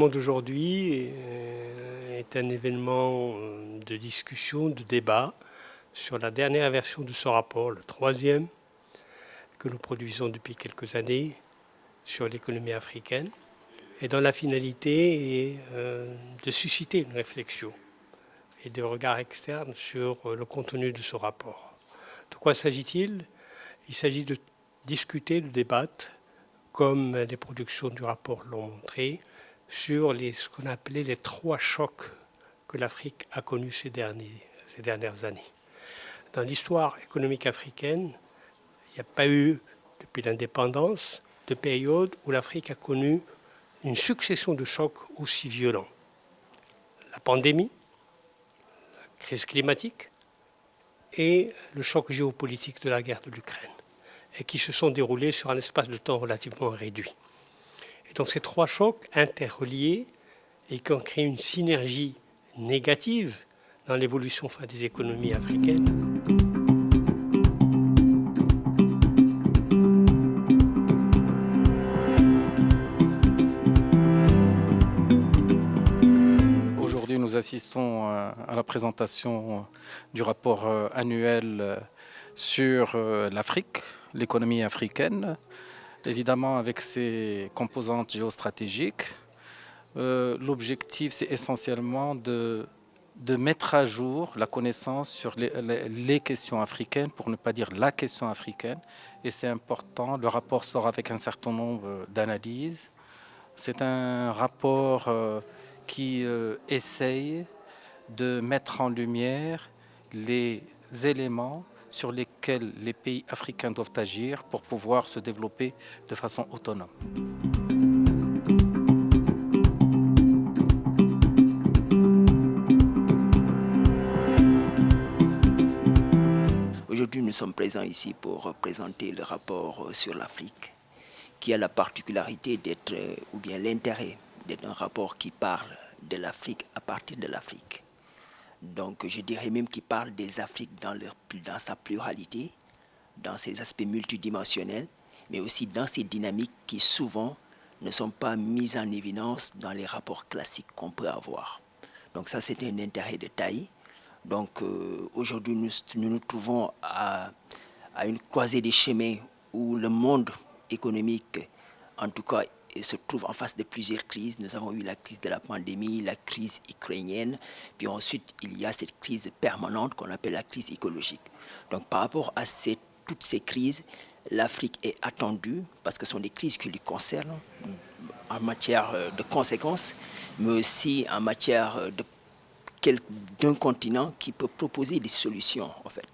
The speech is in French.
événement d'aujourd'hui est un événement de discussion, de débat sur la dernière version de ce rapport, le troisième, que nous produisons depuis quelques années sur l'économie africaine, et dont la finalité est de susciter une réflexion et des regards externes sur le contenu de ce rapport. De quoi s'agit-il ? Il s'agit de discuter, de débattre, comme les productions du rapport l'ont montré, sur ce qu'on appelait les 3 chocs que l'Afrique a connus ces dernières années. Dans l'histoire économique africaine, il n'y a pas eu, depuis l'indépendance, de période où l'Afrique a connu une succession de chocs aussi violents. La pandémie, la crise climatique et le choc géopolitique de la guerre de l'Ukraine, et qui se sont déroulés sur un espace de temps relativement réduit. Et donc ces 3 chocs interreliés et qui ont créé une synergie négative dans l'évolution des économies africaines. Aujourd'hui, nous assistons à la présentation du rapport annuel sur l'Afrique, l'économie africaine, évidemment avec ses composantes géostratégiques. L'objectif, c'est essentiellement de mettre à jour la connaissance sur les questions africaines, pour ne pas dire la question africaine. Et c'est important, le rapport sort avec un certain nombre d'analyses. C'est un rapport qui essaye de mettre en lumière les éléments sur lesquels les pays africains doivent agir pour pouvoir se développer de façon autonome. Aujourd'hui, nous sommes présents ici pour présenter le rapport sur l'Afrique, qui a la particularité d'être, ou bien l'intérêt d'être un rapport qui parle de l'Afrique à partir de l'Afrique. Donc je dirais même qu'il parle des Afriques dans sa pluralité, dans ses aspects multidimensionnels, mais aussi dans ses dynamiques qui souvent ne sont pas mises en évidence dans les rapports classiques qu'on peut avoir. Donc ça, c'est un intérêt de taille. Donc aujourd'hui, nous nous trouvons à une croisée des chemins où le monde économique, en tout cas, se trouve en face de plusieurs crises. Nous avons eu la crise de la pandémie, la crise ukrainienne, puis ensuite il y a cette crise permanente qu'on appelle la crise écologique. Donc par rapport à toutes ces crises, l'Afrique est attendue, parce que ce sont des crises qui lui concernent en matière de conséquences, mais aussi en matière d'un continent qui peut proposer des solutions en fait.